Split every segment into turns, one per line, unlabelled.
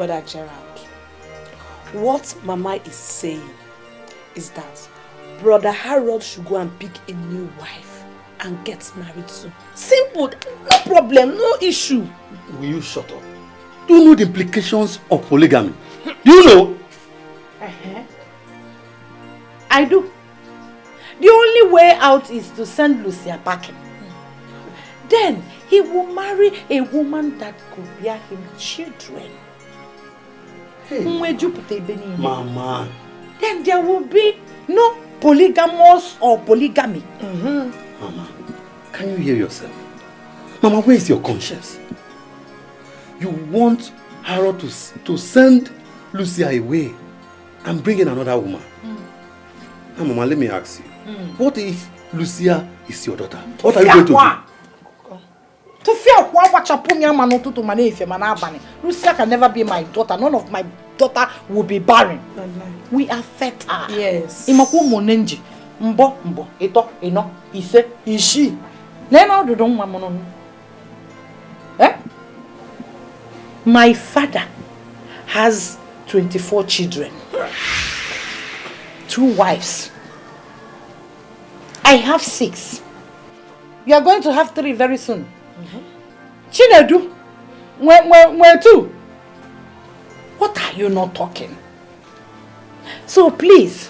Brother Gerald, what Mama is saying is that Brother Harold should go and pick a new wife and get married soon. Simple, no problem, no issue.
Will you shut up? Do you know the implications of polygamy? Do you know?
I do. The only way out is to send Lucia packing. Then he will marry a woman that could bear him children.
Hey. Mama.
Then there will be no polygamous or polygamy.
Mama, can you hear yourself? Mama, where is your conscience? You want Harold to send Lucia away and bring in another woman. Now, Mama, let me ask you. What if Lucia is your daughter? What are you going to do?
Lucia can never be my daughter. None of my daughter will be barren. We are fertile.
Yes.
My father has 24 children. 2 wives. I have 6. You are going to have 3 very soon. Chinedu, where 2? What are you not talking? So please,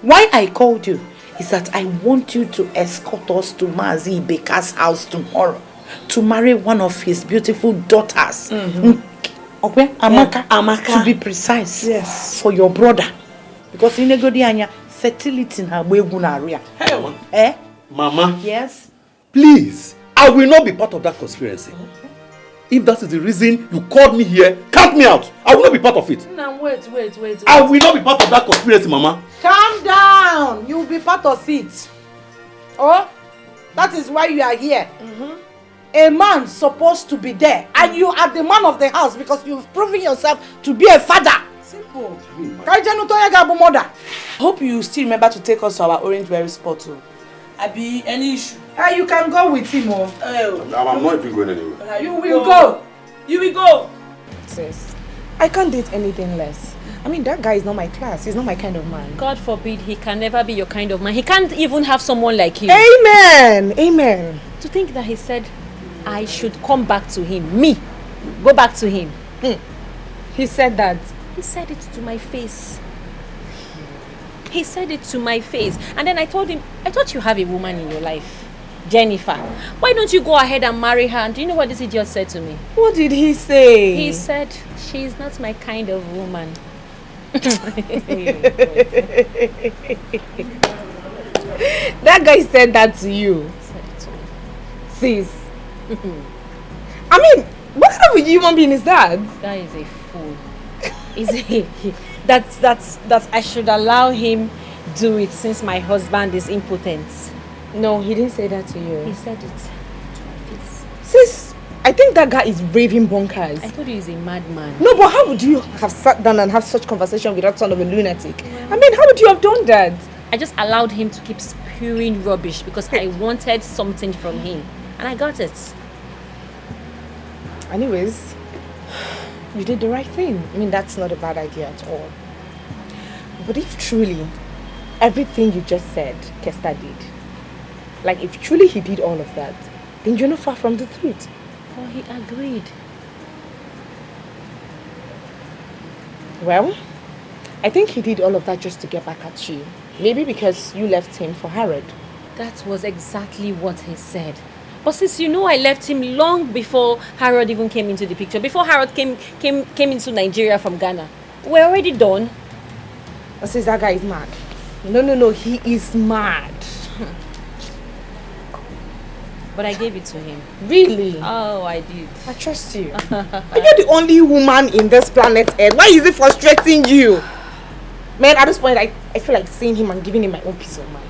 why I called you is that I want you to escort us to Mazi Baker's house tomorrow to marry one of his beautiful daughters. Okay, Amaka, to be precise.
Yes.
For your brother. Because in Negodianya, fertility in her way.
Mama. Mama.
Yes.
Please, I will not be part of that conspiracy. If that is the reason you called me here, count me out. I will not be part of it.
Now wait.
I will not be part of that conspiracy, Mama.
Calm down. You will be part of it. Oh, that is why you are here. A man supposed to be there, and you are the man of the house because you've proven yourself to be a father.
Simple.
Hope you still remember to take us to our Orange Berry spot too.
Abi, any issue?
You can go with him.
I'm not even going anywhere.
You will go.
You will go.
Sis, I can't date anything less. I mean, that guy is not my class. He's not my kind of man.
God forbid he can never be your kind of man. He can't even have someone like you.
Amen. Amen.
To think that he said I should come back to him. Me. Go back to him.
He said that.
He said it to my face. He said it to my face. And then I told him, I thought you have a woman in your life. Jennifer. Why don't you go ahead and marry her? And do you know what this idiot said to me?
What did he say?
He said, she's not my kind of woman.
That guy said that to you.
Said it to me.
Sis. I mean, what kind of a human being is that?
This guy is a fool. That I should allow him do it since my husband is impotent.
No, he didn't say that to you.
He said it to my face.
Sis, I think that guy is raving bonkers.
I told you he's a madman.
No, but how would you have sat down and have such conversation with that son of a lunatic? I mean, how would you have done that?
I just allowed him to keep spewing rubbish because I wanted something from him. And I got it.
Anyways, you did the right thing. I mean, that's not a bad idea at all. But if truly everything you just said, Kester did, like if truly he did all of that, then you're not far from the truth.
Oh, he agreed.
Well, I think he did all of that just to get back at you. Maybe because you left him for Harold.
That was exactly what he said. But since you know I left him long before Harold even came into the picture, before Harold came into Nigeria from Ghana, we're already done.
But since that guy is mad. No, he is mad.
But I gave it to him.
Really?
Oh, I did.
I trust you. Are you the only woman in this planet Earth? Why is it frustrating you? Man, at this point, I feel like seeing him and giving him my own peace of mind.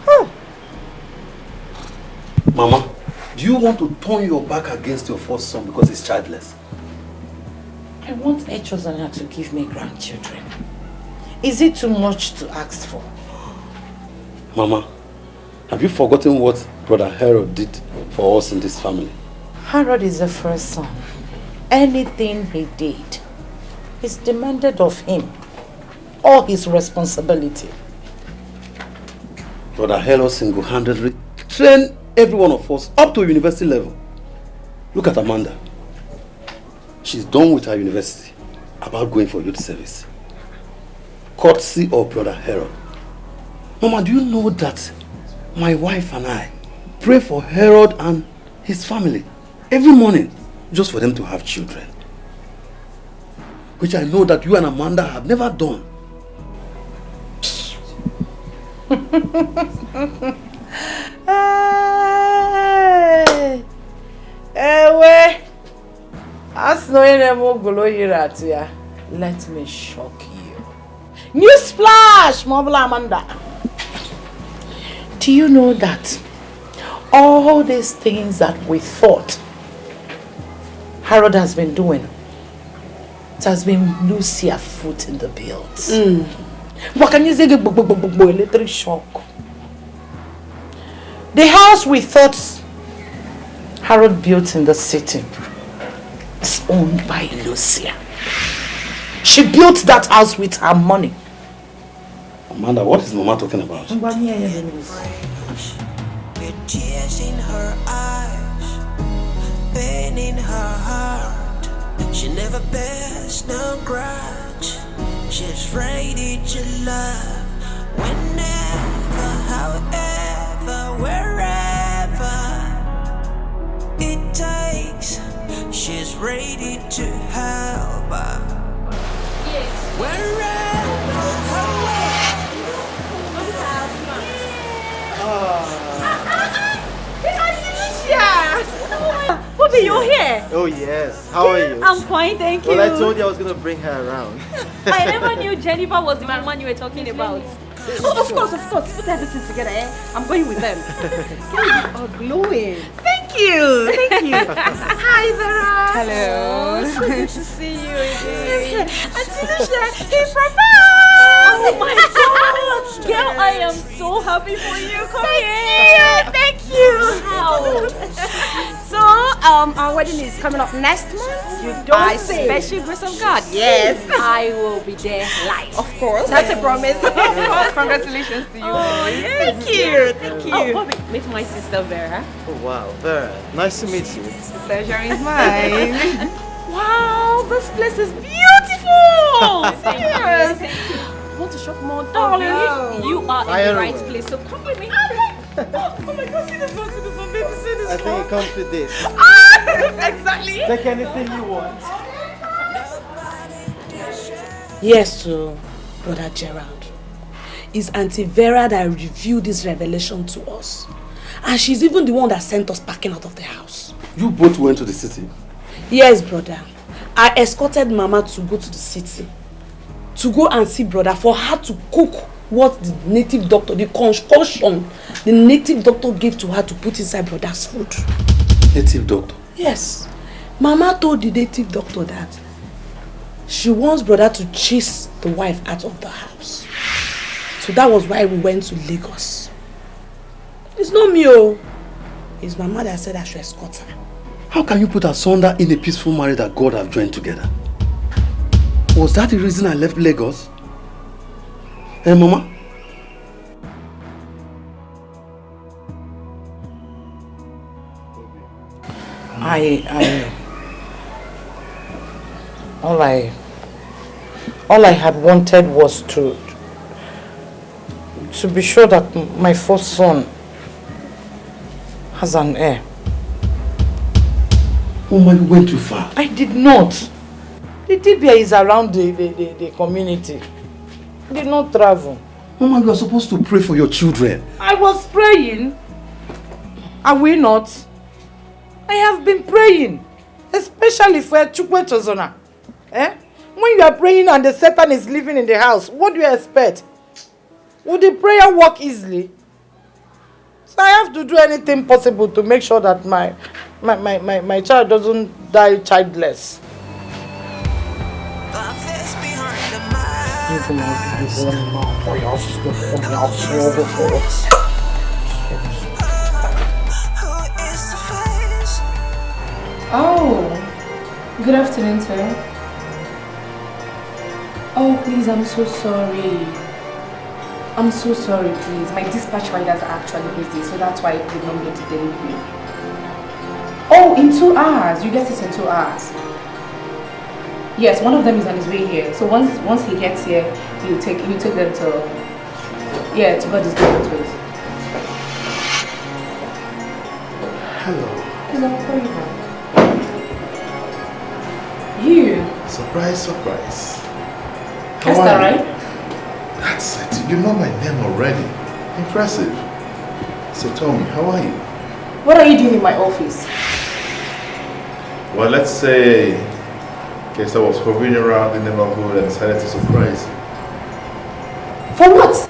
Oh.
Mama, do you want to turn your back against your first son because he's childless?
I want Echozana to give me grandchildren. Is it too much to ask for?
Mama, have you forgotten what Brother Harold did for us in this family?
Harold is the first son. anything he did is demanded of him. All his responsibility.
Brother Harold single-handedly trained every one of us up to university level. Look at Amanda. She's done with her university, about going for youth service. Courtesy of Brother Harold. Mama, do you know that my wife and I pray for Harold and his family every morning just for them to have children? Which I know that you and Amanda have never done.
Let me shock you. Newsflash, Mobile Amanda. Do you know that all these things that we thought Harold has been doing, it has been Lucia foot in the bills? What can you say? Electric shock. The house we thought Harold built in the city is owned by Lucia. She built that house with her money.
Amanda, what is Mama talking about?
With tears in her eyes, pain in her heart, she never bears no grudge. She's ready to love whenever, however, wherever it takes. She's ready to help her. Wherever,
Bobby, you're here.
Oh yes, how are you?
I'm fine, thank you.
Well, I told you I was going to bring her around.
I never knew Jennifer was the woman you were talking about. Oh, of course. Put everything together, eh? I'm going with them. You are glowing. Thank you. Hi, Vera.
Hello.
Oh, so good to see you again. Auntie Lucia, he proposed. Oh my God. Girl, I am so happy for you. Come here. Thank you. Wow. So, our wedding is coming up next month. You don't
By
say.
special grace of God.
Yes, I will be there live.
Of course. That's a promise. Congratulations to you.
Oh, yes. Thank you. Oh, Bobby, meet my sister Vera.
Oh wow, Vera, nice to meet you.
Pleasure is mine.
Wow, this place is beautiful. Serious. Want to shop more, darling?
no.
You are in
Fire
the right
away.
place, so come with me. Oh my God, see this one, baby, see this
I think it comes with this.
Exactly.
Take anything you want.
Yes, so, Brother Gerald. It's Auntie Vera that revealed this revelation to us. And she's even the one that sent us packing out of the house.
You both went to the city.
Yes, brother. I escorted Mama to go to the city. To go and see brother for her to cook what the native doctor, the concoction the native doctor gave to her to put inside brother's food.
Native doctor?
Yes. Mama told the native doctor that she wants brother to chase the wife out of the house. So that was why we went to Lagos. It's not me, oh. It's Mama that said I should escort her.
How can you put asunder in a peaceful marriage that God have joined together? Was that the reason I left Lagos? Hey, Mama?
All I had wanted was to be sure that my first son has an heir.
Mama, you went too far.
I did not. The TBA is around the community. I did not travel.
Mama, you are supposed to pray for your children.
I was praying. Are we not? I have been praying. Especially for Chukwe Chozona. When you are praying and the Satan is living in the house, what do you expect? Would the prayer work easily? So I have to do anything possible to make sure that my child doesn't die childless.
Oh, Good afternoon, sir. Oh, please, I'm so sorry. I'm so sorry, please. My dispatch riders are actually busy, so that's why I did not get the delivery. Oh, in 2 hours. You get it in 2 hours. Yes, one of them is on his way here. So once he gets here, he'll take them to God's Green place.
Hello.
Hello, how are you? You?
Surprise, surprise.
Is that right?
That's it. You know my name already. Impressive. So tell me, how are you?
What are you doing in my office?
Well, let's say, I was hovering around the neighborhood and decided to surprise you.
For what?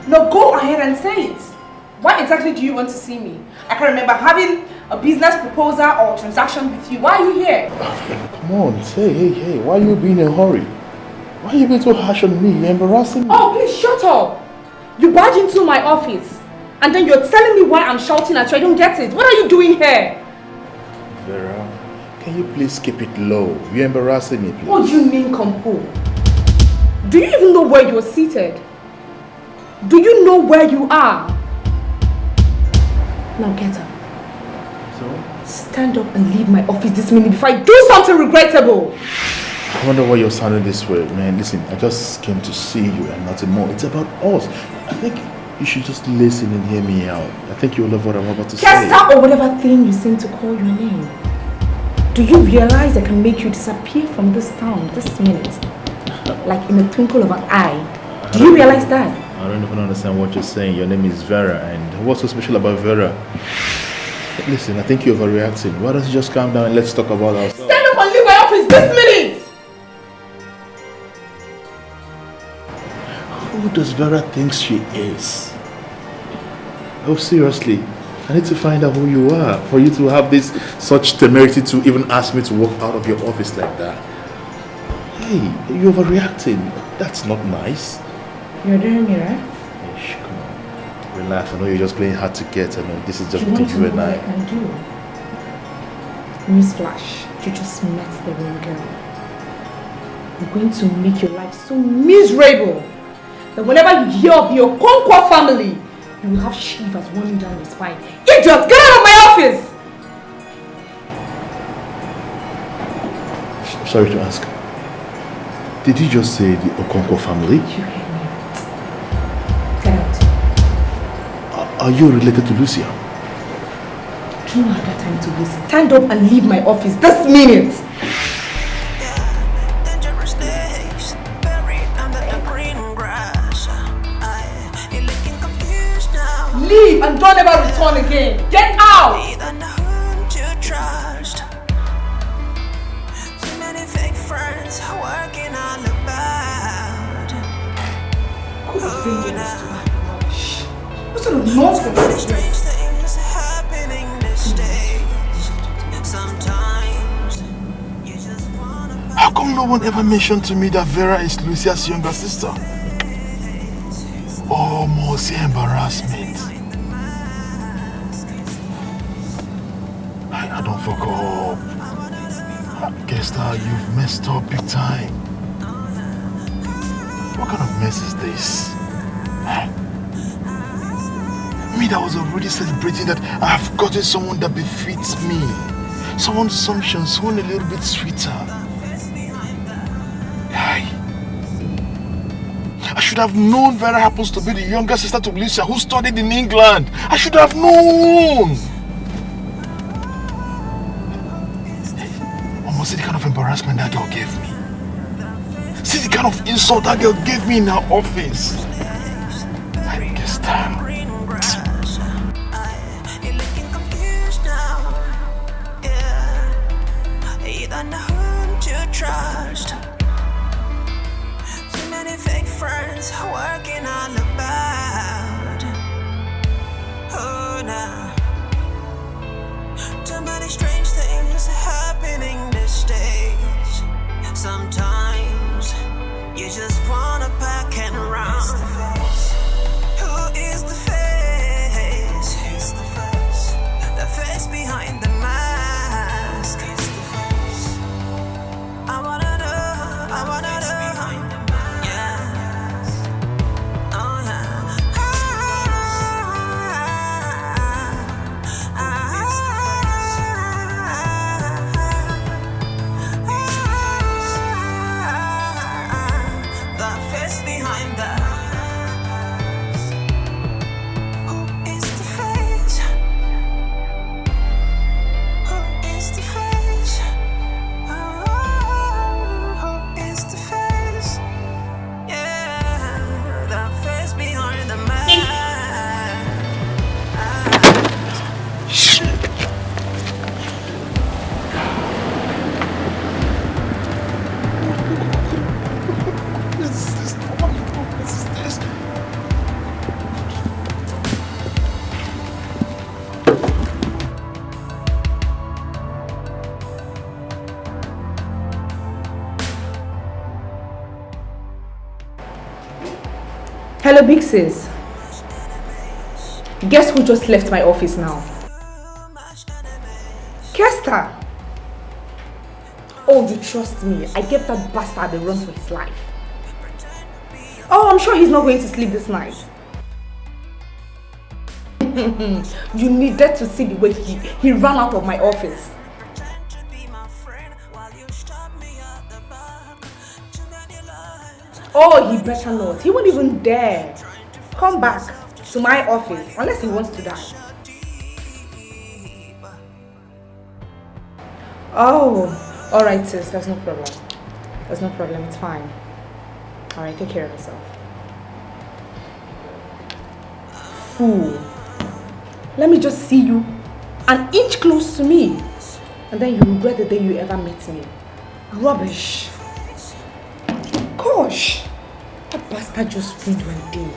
No, go ahead and say it. Why exactly do you want to see me? I can remember having a business proposal or transaction with you. Why are you here?
Come on, say, hey, why are you being in a hurry? Why are you being so harsh on me? You're embarrassing me.
Oh, please shut up. You barge into my office and then you're telling me why I'm shouting at you. I don't get it. What are you doing here?
Vera, can you please keep it low? You're embarrassing me, please.
What do you mean, come home? Do you even know where you're seated? Do you know where you are? Now get up.
So?
Stand up and leave my office this minute before I do something regrettable.
I wonder why you're sounding this way, man. Listen, I just came to see you and nothing more. It's about us. I think you should just listen and hear me out. I think you'll love what I'm about to say.
Kesta or whatever thing you seem to call your name. Do you realize I can make you disappear from this town this minute? Like in a twinkle of an eye. Do you realize that?
I don't even understand what you're saying. Your name is Vera, and what's so special about Vera? Listen, I think you're overreacting. Why don't you just calm down and let's talk about ourselves?
Stand up and leave my office this minute!
Who does Vera think she is? Oh, seriously, I need to find out who you are for you to have this such temerity to even ask me to walk out of your office like that. Hey, you're overreacting. That's not nice.
You're doing me, right?
Shh, come on. Relax. I know you're just playing hard to get. I know this is just
You
between
want to
you
know
and
what I can do? Newsflash, you just met the wrong girl. I'm going to make your life so miserable that whenever you hear of the Okonkwo family, you will have shivers running down your spine. Idiot! Get out of my office!
Sorry to ask. Did you just say the Okonkwo family?
You hear me? Get out.
Are you related to Lucia?
Do not have that time to waste. Stand up and leave my office this minute! Leave and don't ever return again. Get out! What sort of nonsense is this?
How come no one ever mentioned to me that Vera is Lucia's younger sister? Oh, mercy, embarrassment. I don't fuck up. Kesta, you've messed up big time. What kind of mess is this? Me that was already celebrating that I've gotten someone that befits me. Someone sumptuous, someone a little bit sweeter. I should have known Vera happens to be the younger sister to Lucia who studied in England. I should have known. Almost see the kind of embarrassment that girl gave me. See the kind of insult that girl gave me in her office. I guess that.
Working all about. Oh, now. Too many strange things happening these days. Sometimes you just wanna pack and run. Who is the face? Who's the face? The face behind the mask.
Hello, big sis. Guess who just left my office now? Kester. Oh, you trust me. I gave that bastard a run for his life. Oh, I'm sure he's not going to sleep this night. You needed to see the way he ran out of my office. Oh, he better not. He won't even dare come back to my office unless he wants to die. Oh, alright sis, there's no problem. There's no problem, it's fine. Alright, take care of yourself. Fool. Let me just see you an inch close to me. And then you regret the day you ever met me. Rubbish. Gosh. That bastard just ruined my day.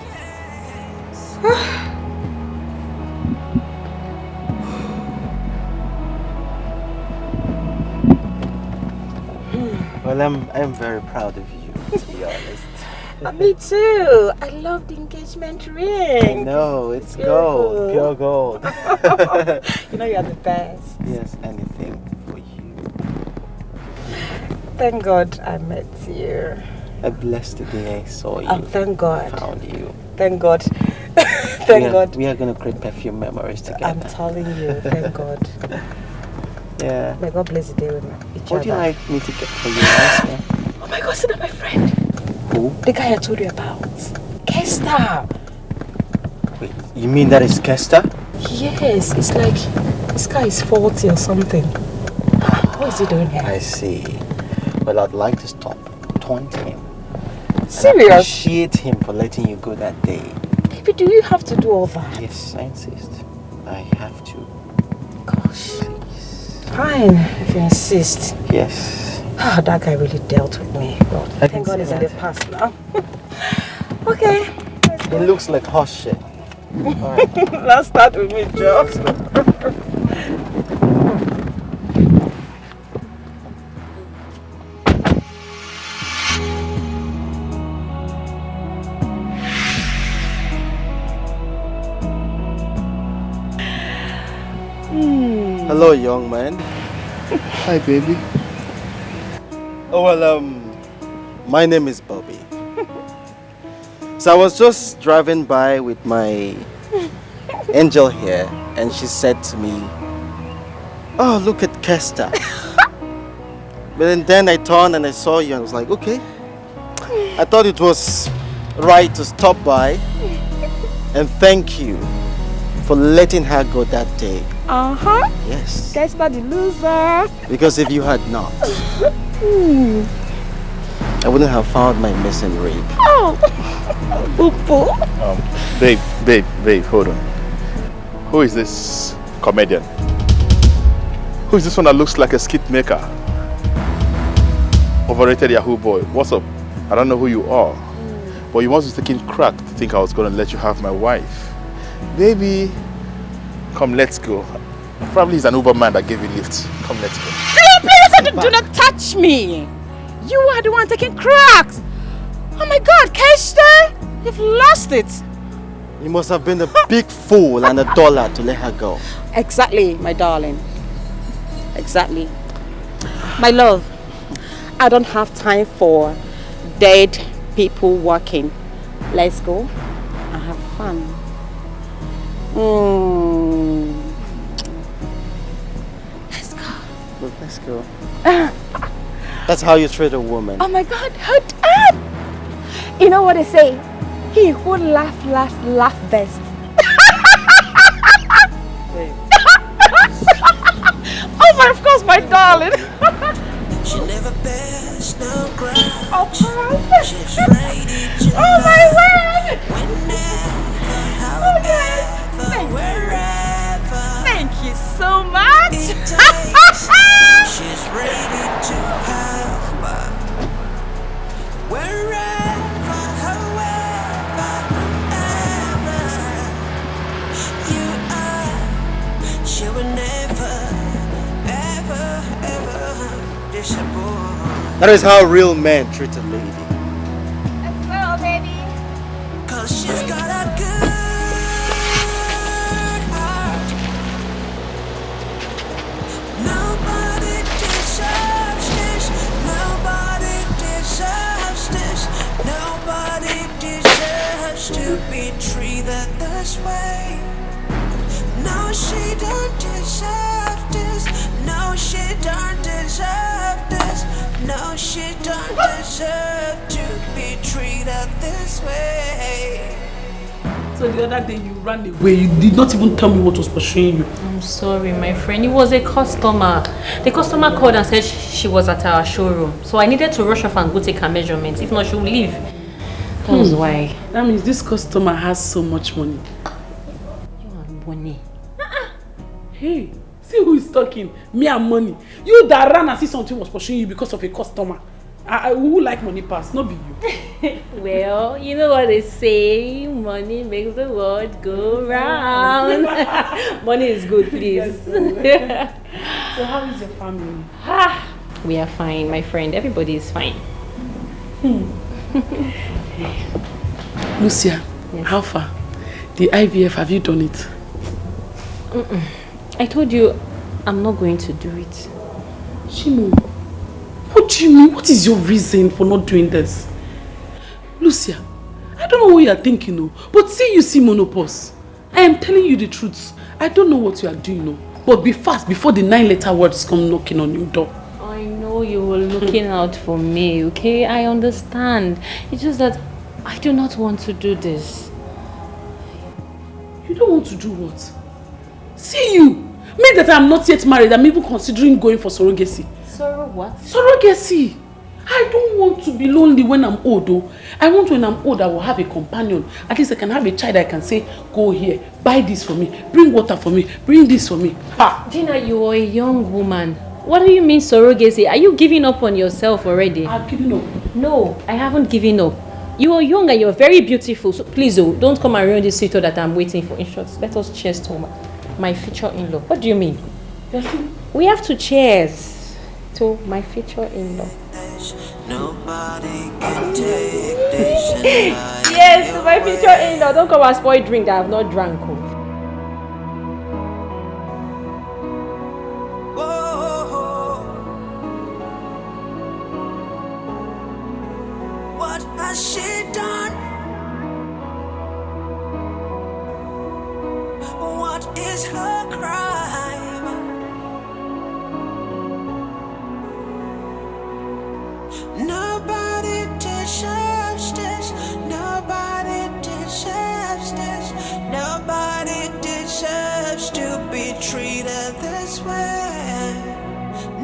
Well, I'm very proud of you, to be honest.
Me too. I love the engagement ring.
No, it's gold, pure gold.
You know you're the best.
Yes, anything for you.
Thank God I met you.
I blessed the day I saw you.
Thank God.
Found you.
Thank God. Thank God.
We are going to create perfume memories together.
I'm telling you, thank God.
Yeah.
May God bless the day with each other.
Would you like me to get for you nice one?
Oh my God, sit down, my friend.
Who?
The guy I told you about. Kester.
Wait, you mean that is Kester?
Yes, it's like this guy is 40 or something. What is he doing here?
I see. Well, I'd like to stop taunting him.
Serious?
I appreciate him for letting you go that day.
Baby, do you have to do all that?
Yes, I insist. I have to.
Gosh.
Please.
Fine, if you insist.
Yes.
Ah, that guy really dealt with me. God, thank God it's in the past now. Okay.
It looks like horse shit. Alright.
Let's start with me, Joe.
Hello, young man.
Hi, baby.
Oh, well, my name is Bobby. So I was just driving by with my angel here, and she said to me, "Oh, look at Kester." But then I turned and I saw you and I was like, okay. I thought it was right to stop by and thank you for letting her go that day.
Uh-huh.
Yes.
Kester the loser.
Because if you had not, I wouldn't have found my missing ring.
Oh. Boo-boo.
Babe, hold on. Who is this comedian? Who is this one that looks like a skit maker? Overrated Yahoo boy. What's up? I don't know who you are. But you must be taking crack to think I was going to let you have my wife. Baby, come, let's go. Probably he's an Uber man that gave you lift. Come, let's go.
Please, do not touch me. You are the one taking cracks. Oh my God, Kester, you've lost it.
You must have been a big fool and a dollar to let her go.
Exactly, my darling. Exactly. My love, I don't have time for dead people walking. Let's go and have fun. Let's go.
Look, let's go. That's how you treat a woman.
Oh my God, hold up! You know what they say? He who laugh best. Oh my, of course, my darling.
She never bears no ground.
Oh,
She's ready to
oh my word!
whenever, however, wherever
Thank you so much.
it takes. She's ready to help. Wherever, however, wherever you are, she will never, ever disappoint.
That is how real men treat a lady.
Well, baby.
'Cause she this way. No, she don't deserve this. No, she don't deserve this. No, she don't deserve to be treated this way.
So the other day you ran away, you did not even tell me what was pursuing you.
I'm sorry, my friend. It was a customer. The customer called and said she was at our showroom. So I needed to rush off and go take her measurements. If not, she would leave. That was why.
That means this customer has so much money.
You and money.
Hey, see who is talking? Me and money. You that ran and see something was pursuing you because of a customer. Who like money pass? Not be you.
Well, you know what they say, money makes the world go round. Money is good, please.
So how is your family?
We are fine, my friend. Everybody is fine.
Lucia,
yes.
How far? The IVF, have you done it?
I told you I'm not going to do it.
Shimo, what do you mean? What is your reason for not doing this? Lucia, I don't know what you are thinking, but see you see monopause. I am telling you the truth. I don't know what you are doing, but be fast before the 9-letter words come knocking on your door.
I know you were looking out for me, okay? I understand. It's just that I do not want to do this.
You don't want to do what? See you! Me that I'm not yet married, I'm even considering going for surrogacy.
What?
Surrogacy! I don't want to be lonely when I'm old, though. I want when I'm old, I will have a companion. At least I can have a child I can say, go here, buy this for me, bring water for me, bring this for me.
Gina, you are a young woman. What do you mean surrogacy? Are you giving up on yourself already?
I've given up.
No, I haven't given up. You are young and you're very beautiful. So please, don't come around this sweetheart that I'm waiting for. In short, let us cheers to my future in-law. What do you mean? We have to cheers to my future in-law.
Nobody can take this.
Yes, to my future in-law. Don't come and spoil drink that I have not drank.
What has she done? What is her crime? Nobody deserves this. Nobody deserves this. Nobody deserves to be treated this way.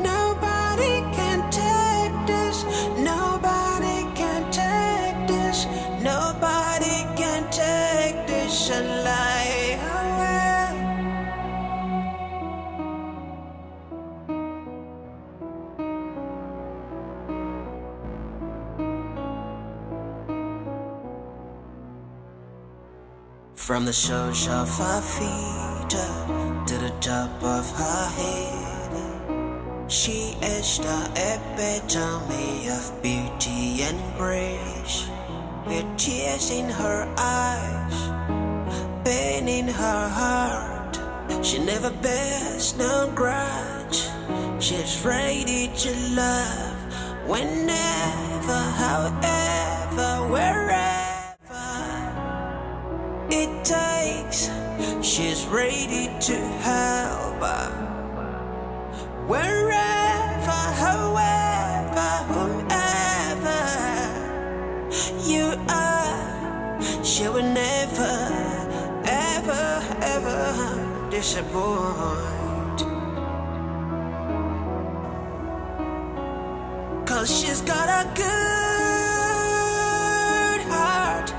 Nobody can take this. Nobody can take this. Nobody can take this and lie away. From the soles of her feet to the top of her head, she is the epitome of beauty and grace. With tears in her eyes, pain in her heart, she never bears no grudge. She's ready to love whenever, however, wherever it takes. She's ready to help wherever, however, whomever you are. She will never, ever, ever disappoint. 'Cause she's got a good heart.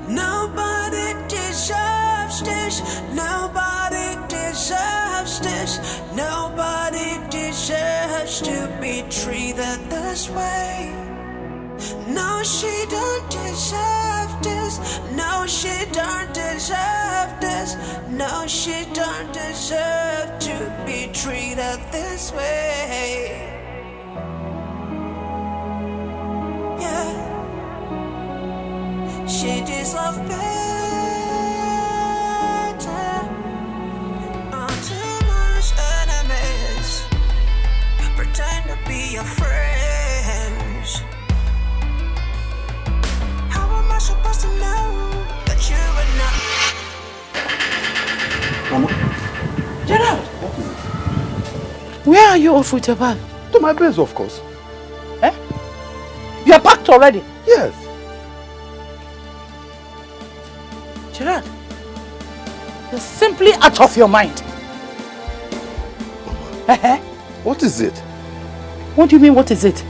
Nobody deserves this. Nobody deserves this. Nobody deserves to be treated this way. No, she don't deserve this. No, she don't deserve this. No, she don't deserve to be treated this way. Yeah. She deserves better. Too much enemies pretend to be your friends. How am I supposed to know that you were not.
Mama?
Gerald! Where are you off with your bag?
To my base, of course.
Eh? You are packed already?
Yes.
Gerard, you're simply out of your mind.
Mama, what is it?
What do you mean, what is it?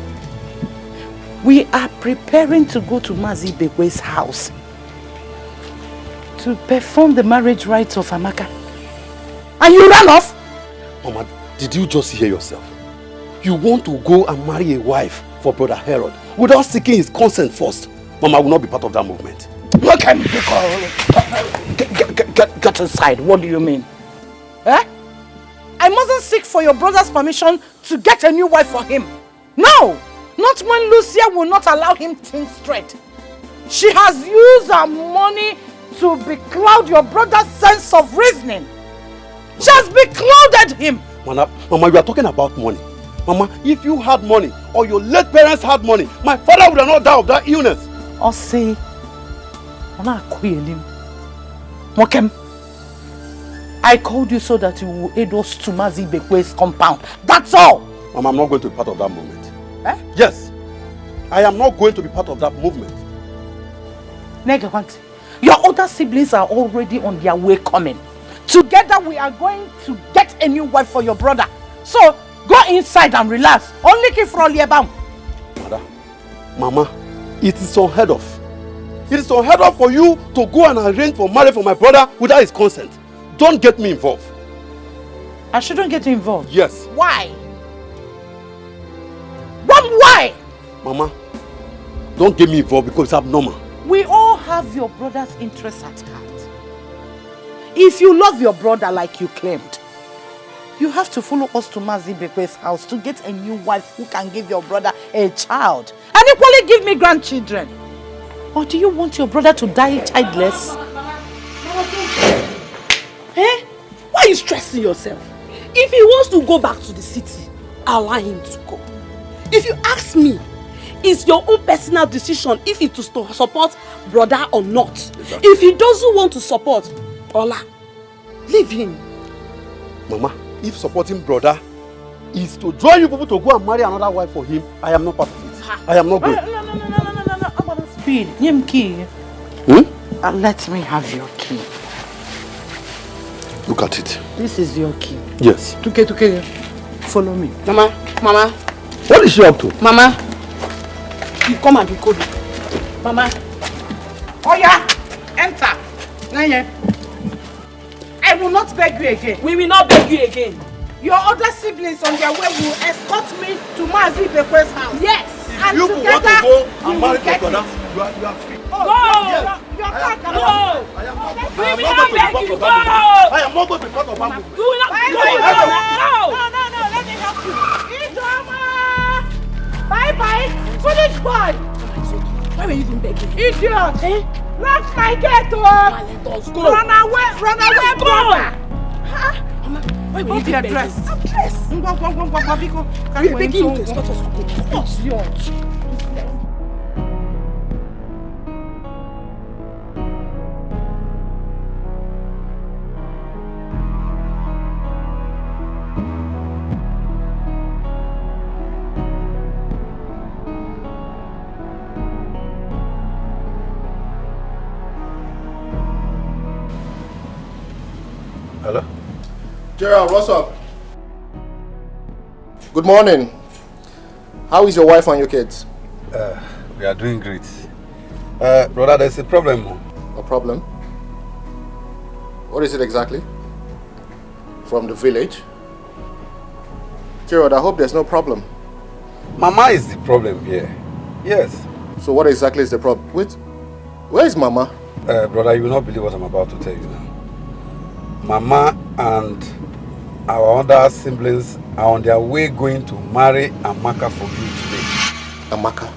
We are preparing to go to Mazi Bekwe's house to perform the marriage rites of Amaka. And you ran off?
Mama, did you just hear yourself? You want to go and marry a wife for Brother Herod without seeking his consent first. Mama, I will not be part of that movement.
Okay, get inside. What do you mean? Eh? I mustn't seek for your brother's permission to get a new wife for him. No! Not when Lucia will not allow him to think straight. She has used her money to becloud your brother's sense of reasoning. She has beclouded him.
Mama, you are talking about money. Mama, if you had money or your late parents had money, my father would have not died of that illness.
Osi, Mokem, I called you so that you will aid us to Mazi Bekwe's compound. That's all.
Mama, I'm not going to be part of that movement.
Eh?
Yes, I am not going to be part of that movement.
Negawant, your older siblings are already on their way coming. Together we are going to get a new wife for your brother. So, go inside and relax. Only keep for Liebam.
Mama, it is unheard of. It is unheard of for you to go and arrange for marriage for my brother without his consent. Don't get me involved.
I shouldn't get involved?
Yes.
Why? Why?
Mama, don't get me involved because it's abnormal.
We all have your brother's interests at heart. If you love your brother like you claimed, you have to follow us to Mazi Bekwe's house to get a new wife who can give your brother a child and equally give me grandchildren. Or do you want your brother to die childless?
Eh? Why are you stressing yourself? If he wants to go back to the city, allow him to go. If you ask me, it's your own personal decision if he to support brother or not. Exactly. If he doesn't want to support, Ola, leave him.
Mama, if supporting brother is to join you people to go and marry another wife for him, I am not part of it. I am not going.
No. I'm on speed. Name key. Let me have your key.
Look at it.
This is your key.
Yes.
Tuke, follow me.
Mama.
What is she up to?
Mama, you come and be cold.
Mama. Oh yeah, enter. I will not beg you again.
We will not beg you again.
Your other siblings on their way will escort me to Mazi Bekwe's house.
Yes.
If you want to go and marry your brother, you are free.
Go!
Yes.
You're
I am not going to be part of that movement.
We will not
Bye.
go.
No, let me help you. Idoma! Bye. Foolish boy!
Why were you even begging?
Idiot!
Eh?
Lock my gate up!
Let us go.
Run away, brother!
Huh? Mama, why were you even begging?
I'm dressed.
We are begging you to escort us to go.
Idiot!
Hello?
Gerald, what's up? Good morning. How is your wife and your kids?
We are doing great. Brother, there's a problem.
A problem? What is it exactly? From the village? Gerald, I hope there's no problem.
Mama is the problem here. Yes.
So what exactly is the problem? Wait, where is Mama?
Brother, you will not believe what I'm about to tell you now. Mama and our other siblings are on their way going to marry Amaka for you today.
Amaka?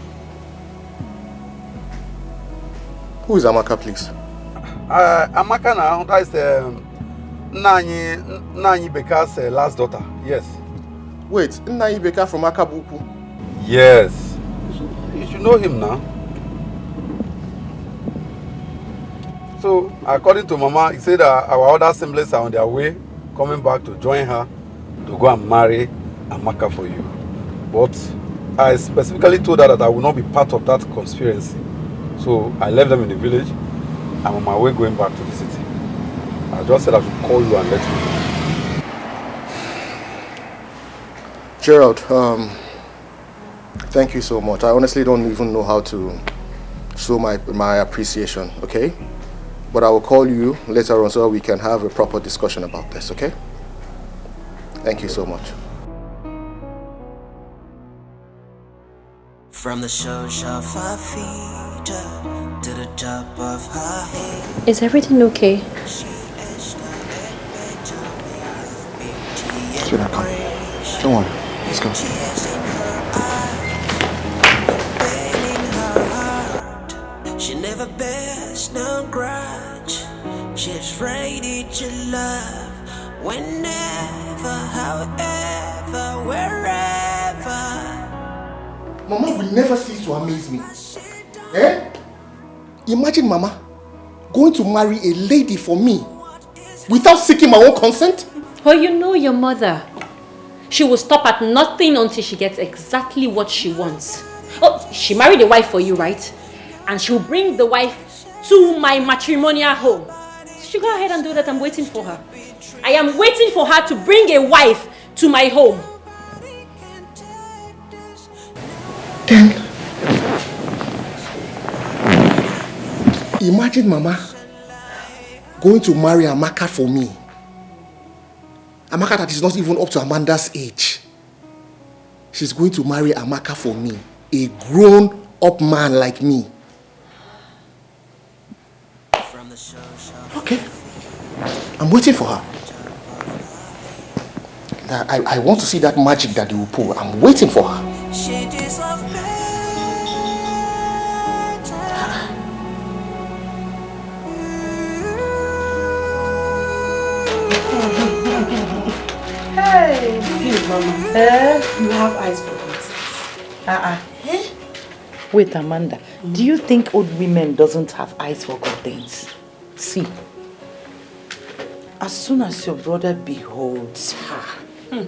Who is Amaka, please?
Amaka now, that is Nani Beka's last daughter. Yes.
Wait, Nani Beka from Akabuku?
Yes. You should know him now. So, according to Mama, he said that our other siblings are on their way, coming back to join her to go and marry Amaka for you. But I specifically told her that I will not be part of that conspiracy. So, I left them in the village. I'm on my way going back to the city. I just said I should call you and let you know.
Gerald, thank you so much. I honestly don't even know how to show my appreciation, okay? But I will call you later on so we can have a proper discussion about this, okay? Thank you so much.
From the soles of her feet to the top of her head.
Is everything okay?
Sweetheart, come. Don't worry. Let's go.
She never bears no grudge. She's ready to love whenever, however, wherever.
Mama will never cease to amaze me. Eh? Imagine Mama going to marry a lady for me without seeking my own consent.
Well, you know your mother. She will stop at nothing until she gets exactly what she wants. Oh, she married a wife for you, right? And she'll bring the wife to my matrimonial home. She go ahead and do that. I'm waiting for her. I am waiting for her to bring a wife to my home.
Then, imagine Mama going to marry Amaka for me. Amaka that is not even up to Amanda's age. She's going to marry Amaka for me. A grown-up man like me. Okay. I'm waiting for her. I want to see that magic that they will pull. I'm waiting for her.
Hey!
Please, Mama. You have eyes for it.
Wait, Amanda. Do you think old women doesn't have eyes for good things? See, as soon as your brother beholds her,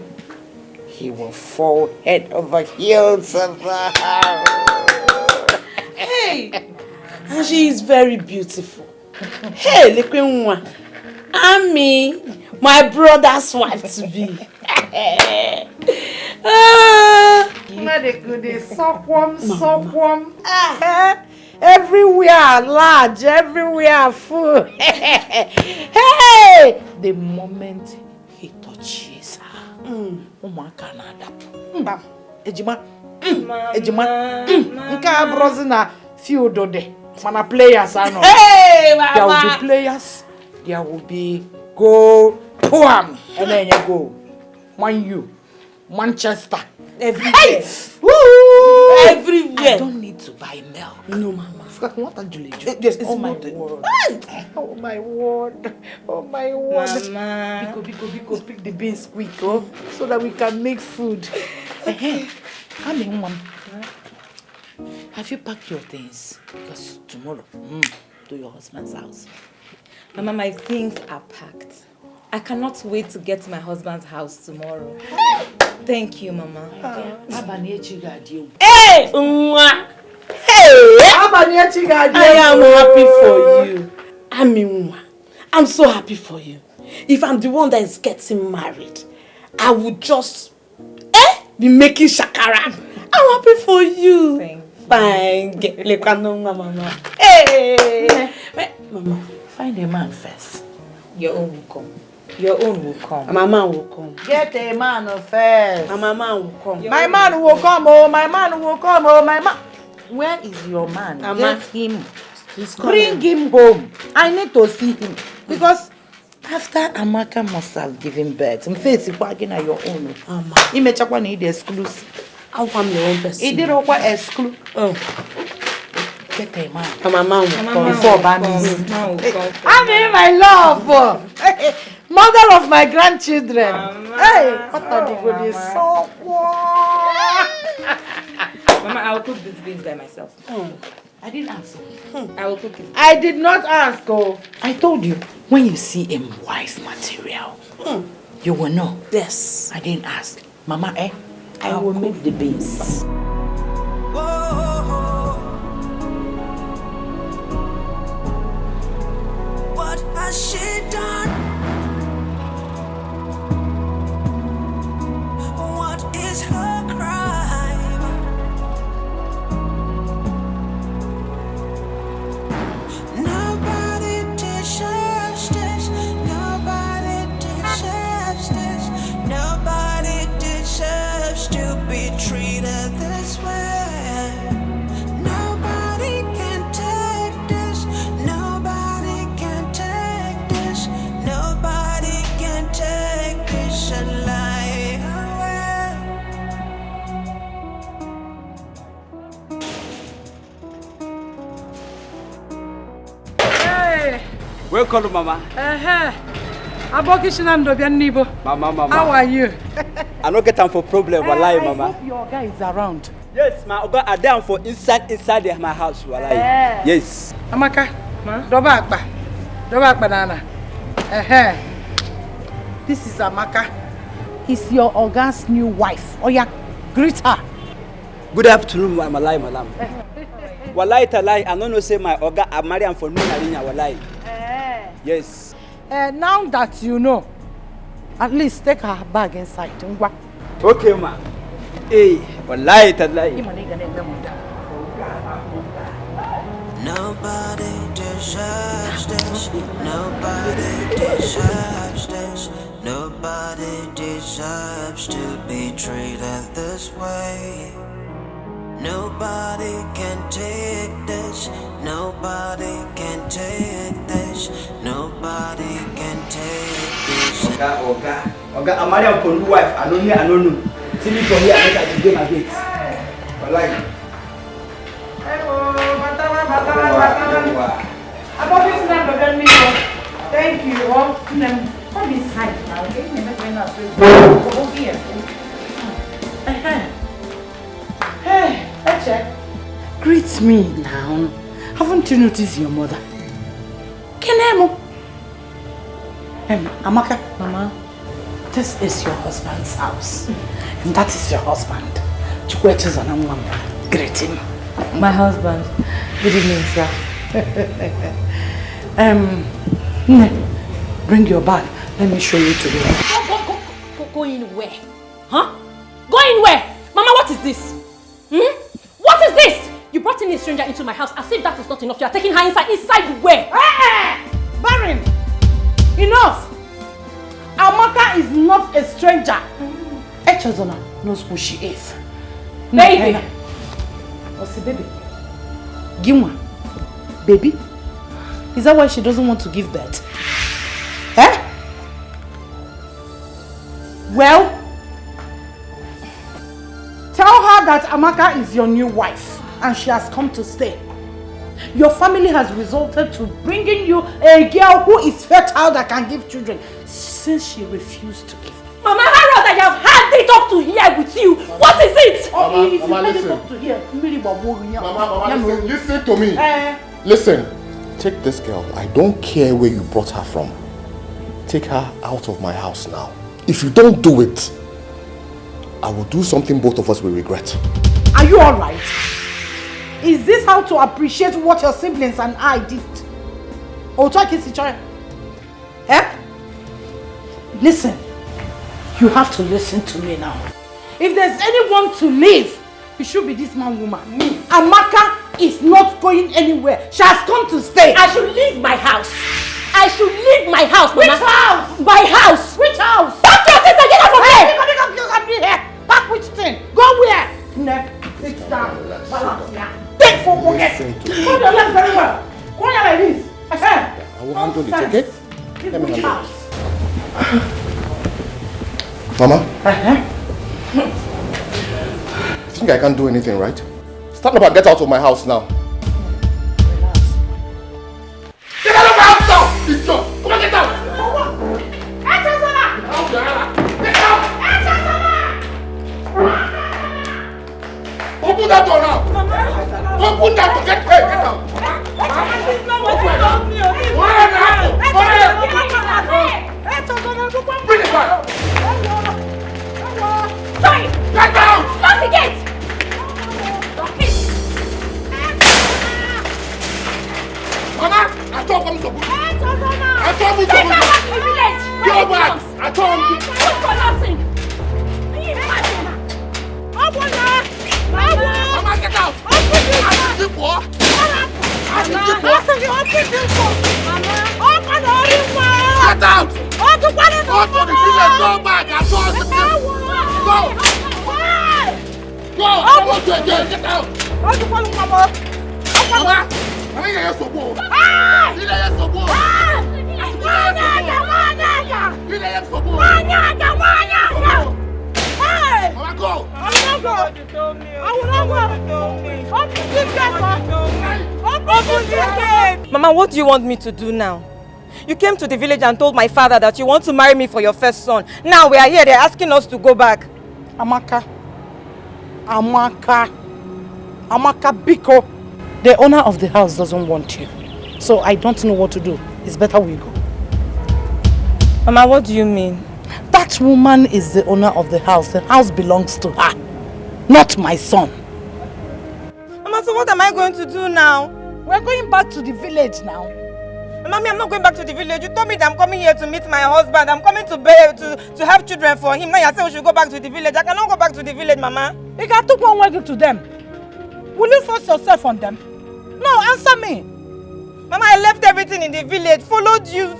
he will fall head over heels of her.
Hey! And she is very beautiful. Hey, Ekene Umenwa. Ami, my brother's wife to be.
Everywhere large, everywhere full. Hey! The moment he touches her, Ejima, Nka brozina field ode. Mana players are no.
Hey, Mama.
There will be players. There will be go poem, and then you go. Man U, Manchester,
Everywhere.
Hey!
Woo! Everywhere.
I don't need to buy milk.
No, Mama.
What a Julie.
Yes, it's
Oh my
not.
word. Oh my word. Oh my word.
Mama.
Biko, pick the beans quick, oh, so that we can make food. I'm in one. Have you packed your things? Because tomorrow, to your husband's house.
Mama, my things are packed. I cannot wait to get to my husband's house tomorrow. Thank you, Mama.
Hey! Mwah! Hey! I am happy for you. I'm so happy for you. If I'm the one that is getting married, I would just be making shakara. I'm happy for you.
Thank you.
Fine. Mama. Hey! Mama,
Find a man first.
Your own will come. Your own will come.
my man will come.
Get a man first.
My man will come.
My man will come, oh, my man will come, oh, my man. Where is your man? Get him. Bring him home. I need to see him. Because after Amaka must have given birth, I'm facing bargain at your own. He may check one need exclusive.
How am your own person?
He did not want exclusive.
Oh.
Get a man.
My man will come.
Before Bambi. I mean, my love. Mother of my grandchildren. Hey, what are you going to
Mama, I'll cook these beans by myself.
I didn't ask.
I will cook it.
I did not ask. Oh, I told you when you see a wife material, you will know.
Yes.
I didn't ask. Mama, I will make the beans.
What has she done? What is her crime? Nobody deserves this. Nobody deserves this. Nobody deserves to be treated this way. Nobody can take this. Nobody can take this. Nobody can take this and lie away.
Hey!
Welcome, Mama.
Mama. How are you?
I don't get time for problem, wallahi, Mama.
I hope your guy is around.
Yes, ma. Oga, I down for inside my house, wallahi. Yes.
Amaka, Doba Akba Nana. This is Amaka. He's your Oga's new wife. Oh yeah, greet her.
Good afternoon, wallahi, madam. Wallahi, talai, I don't know say my Oga I marry am for me, Narinya, wallahi. Yes.
Now that you know, at least take her bag inside.
Okay, ma. Hey, wallahi, talai.
Nobody deserves this. Nobody deserves this. Nobody deserves to be treated this way. Nobody can take this. Nobody can take this. Nobody can take this.
Oga, I marry am for new wife. I don't know. See me for here, I make I do my bit. Wallahi.
Thank you. Come inside now. Over here. Hey, Eche. Greet me now. Haven't you noticed your mother? Kenemo. Amaka.
Mama.
This is your husband's house. And that is your husband. Greet him.
My husband. Good evening, sir.
Bring your bag. Let me show you to the room.
Go in where? Huh? Go in where? Mama, what is this? What is this? You brought in a stranger into my house as if that is not enough. You are taking her inside. Inside where?
Baron! Enough! Amaka is not a stranger. Echezona knows who she is.
Baby!
What's the baby? Gimwa. Baby? Is that why she doesn't want to give birth? Well, tell her that Amaka is your new wife and she has come to stay. Your family has resorted to bringing you a girl who is fertile that can give children since she refused to give.
Mama, Harold, I have had it up to here with you. What is it?
Mama,
if
Mama,
you
listen.
up to here,
Mama, listen to me. Listen, take this girl. I don't care where you brought her from. Take her out of my house now. If you don't do it, I will do something both of us will regret.
Are you alright? Is this how to appreciate what your siblings and I did? Or talk is each other? Listen, you have to listen to me now. If there's anyone to leave, it should be this man woman. Me. Amaka is not going anywhere. She has come to stay.
I should leave my house. I should leave my house, Mama.
Which house?
My house.
Which house?
Pack your things and get out from here.
Pack which thing? Go where? Sit down. Balance here. Take for pocket. Hold your legs very well. Go here like this.
I will handle it, okay? Let me handle it. Mama? You think I can't do anything, right? Stand up and get out of my house now. Get out of my house now! Idiot! Come on, get out! Get out! Open that door now! Open that door! Get
Go! I want you again. Get out!
How do you call Mama?
Mama! I mean, you're so bold. You're so bold. Mama, go!
Mama, what do you want me to do now? You came to the village and told my father that you want to marry me for your first son. Now we are here, they're asking us to go back.
Amaka, Biko. The owner of the house doesn't want you. So I don't know what to do. It's better we go.
Mama, what do you mean?
That woman is the owner of the house. The house belongs to her, not my son.
Mama, so what am I going to do now?
We're going back to the village now.
Mommy, I'm not going back to the village. You told me that I'm coming here to meet my husband. I'm coming to have children for him. Now you're saying we should go back to the village. I cannot go back to the village, Mama.
You got to go and to them. Will you force yourself on them? No, answer me.
Mama, I left everything in the village, followed you,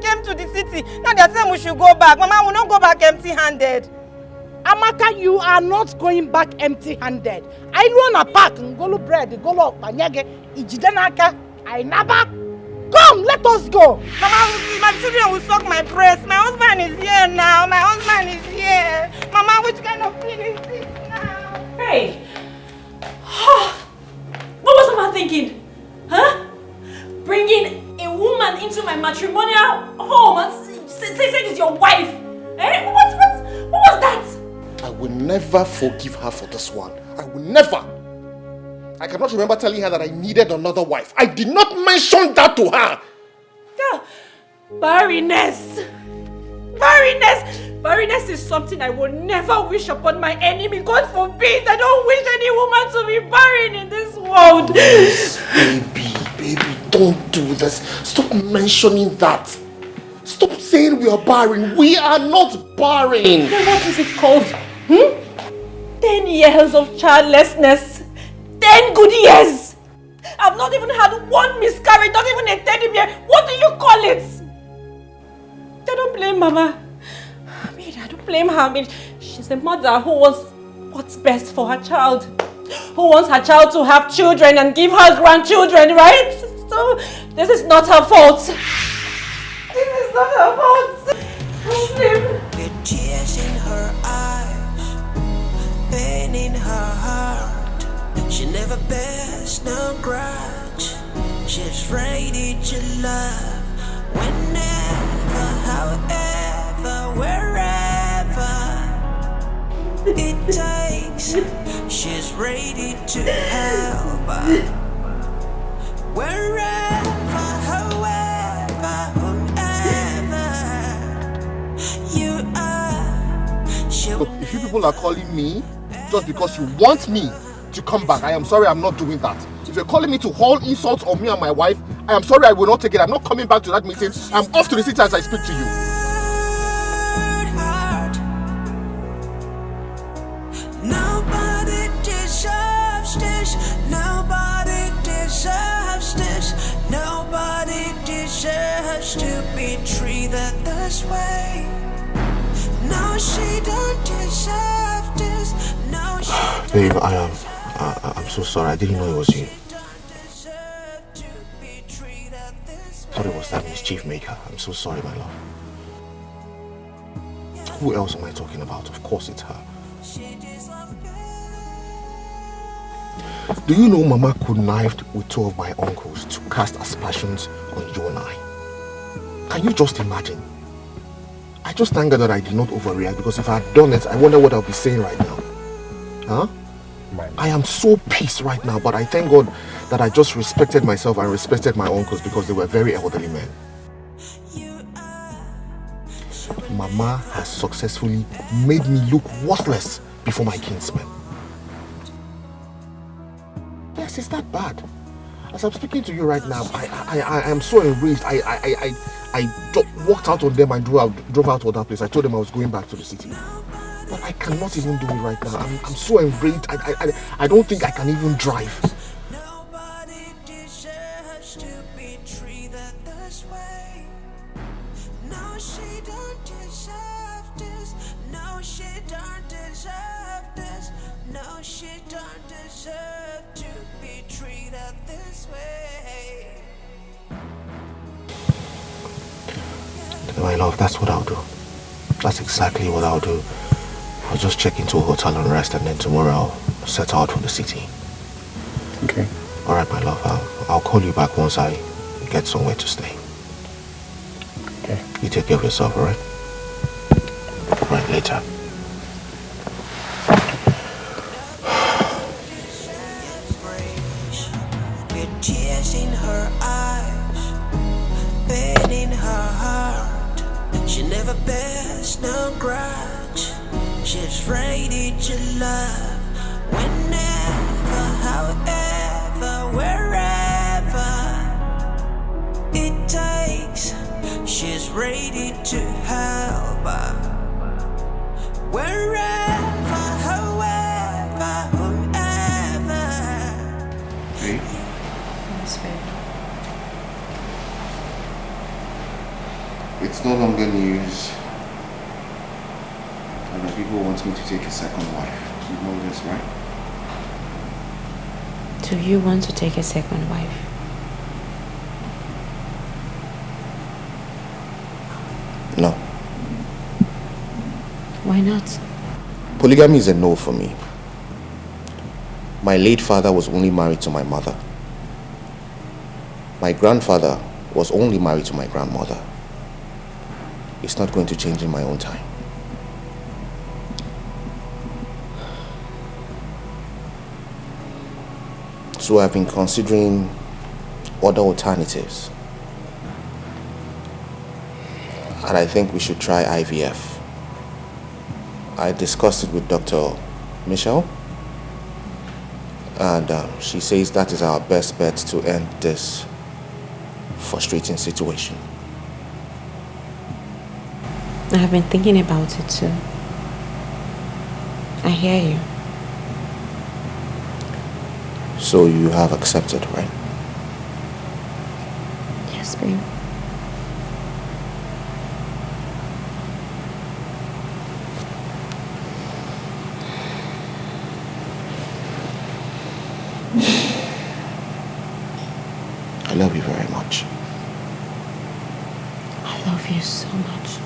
came to the city. Now they're saying we should go back. Mama, I will not go back empty-handed.
Amaka, you are not going back empty-handed. I know a pack, ngolo bread, ngolo panyage, ijidenaka, I never. Come, let us go.
Mama, my children will suck my breast. My husband is here now. My husband is here. Mama, which kind of thing is this now?
Hey! What was Mama thinking? Huh? Bringing a woman into my matrimonial home and say it's your wife. Eh? What was that?
I will never forgive her for this one. I will never. I cannot remember telling her that I needed another wife. I did not mention that to her.
Yeah. Barrenness. Barrenness is something I will never wish upon my enemy. God forbid. I don't wish any woman to be barren in this world.
Baby, don't do this. Stop mentioning that. Stop saying we are barren. We are not barren.
Then what is it called? 10 years of childlessness. 10 good years! I've not even had one miscarriage, not even a teddy bear. What do you call it? I don't blame Mama. I don't blame her. She's a mother who wants what's best for her child. Who wants her child to have children and give her grandchildren, right? So, this is not her fault. This is not her fault.
With tears in her eyes, pain in her heart. She never bears no grudge. She's ready to love whenever, however, wherever it takes. She's ready to help wherever, however, whomever you are.
Look, if you people are calling me just because you want me to come back, I am sorry, I'm not doing that. If you're calling me to haul insults on me and my wife, I am sorry, I will not take it. I'm not coming back to that meeting. I'm off to the city as I speak to you.
Nobody deserves this. Nobody deserves this. Nobody deserves to be treated this way. No, she don't deserve this. No, she don't.
Babe, I'm so sorry. I didn't know it was you. I thought it was that mischief maker. I'm so sorry, my love. Who else am I talking about? Of course it's her. Do you know Mama connived with 2 of my uncles to cast aspersions on you and I? Can you just imagine? I just thank God that I did not overreact, because if I had done it, I wonder what I'll be saying right now. Huh? I am so pissed right now, but I thank God that I just respected myself and respected my uncles, because they were very elderly men. Mama has successfully made me look worthless before my kinsmen. Yes, it's that bad. As I'm speaking to you right now, I am so enraged. I walked out on them and drove out of that place. I told them I was going back to the city. But I cannot even do it right now. I'm so enraged. I don't think I can even drive.
Nobody deserves to be treated this way. No, she don't deserve this. No, she don't deserve this. No, she don't deserve to be treated this way.
My love, that's what I'll do. That's exactly what I'll do. I'll just check into a hotel and rest, and then tomorrow I'll set out for the city.
Okay.
Alright, my love, I'll call you back once I get somewhere to stay.
Okay.
You take care of yourself, alright? Alright, later.
With tears in her eyes, pain in her heart. She never bears no grudge. She's ready to love whenever, however, wherever it takes. She's ready to help wherever, however, whomever.
Hey.
Yes, babe.
It's no longer news. And the people want me to take a second wife. You know this, right?
Do you want to take a second wife?
No.
Why not?
Polygamy is a no for me. My late father was only married to my mother. My grandfather was only married to my grandmother. It's not going to change in my own time. So I've been considering other alternatives. And I think we should try IVF. I discussed it with Dr. Michelle. And she says that is our best bet to end this frustrating situation.
I have been thinking about it too. I hear you.
So you have accepted, right?
Yes, babe.
I love you very much.
I love you so much.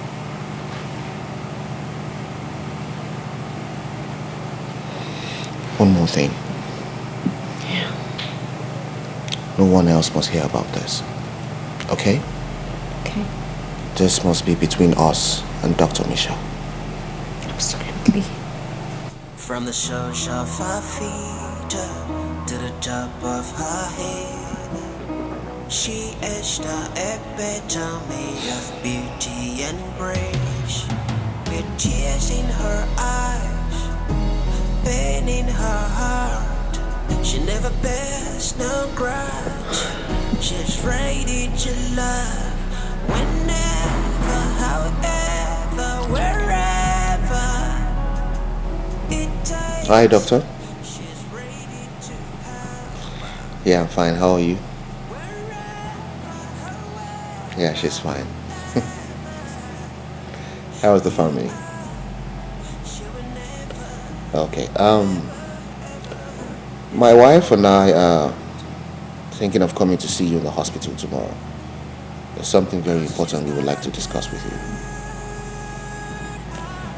One more thing.
Yeah.
No one else must hear about this. Okay?
Okay.
This must be between us and Dr. Michelle.
Absolutely.
From the soles of her feet to the top of her head, she is the epitome of beauty and grace. With tears in her eyes, pain in her heart, she never bears no grudge. She's ready to love whenever, however, wherever it takes.
Hi, doctor.
She's ready to help.
Yeah, I'm fine. How are you? Yeah, she's fine. How is the family? Okay. My wife and I are thinking of coming to see you in the hospital tomorrow. There's something very important we would like to discuss with you.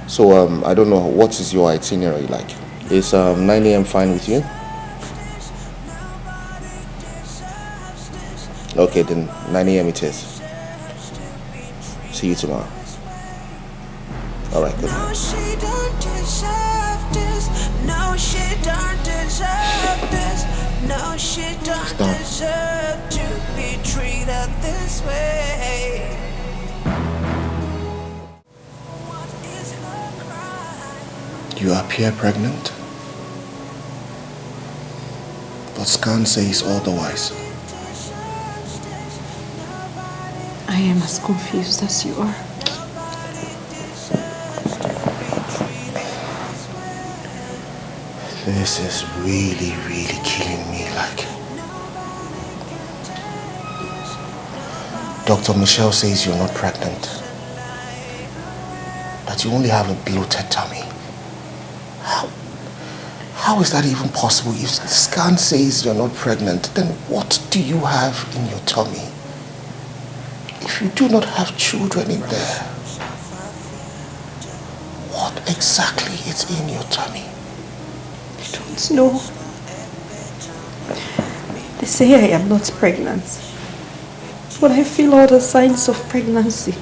So, I don't know, what is your itinerary like? Is 9 a.m. fine with you? Okay, then 9 a.m. it is. See you tomorrow. Alright, good
No,
night.
she don't deserve this. No, she don't deserve this. No, she don't
Stop.
deserve to be treated this way. What is her crime?
You appear pregnant, but scan says otherwise.
I am as confused as you are.
This is really, really killing me. Like, Dr. Michelle says you're not pregnant, that you only have a bloated tummy. How How is that even possible? If the scan says you're not pregnant, then what do you have in your tummy? If you do not have children in there, what exactly is in your tummy?
I don't know. They say I am not pregnant, but I feel all the signs of pregnancy.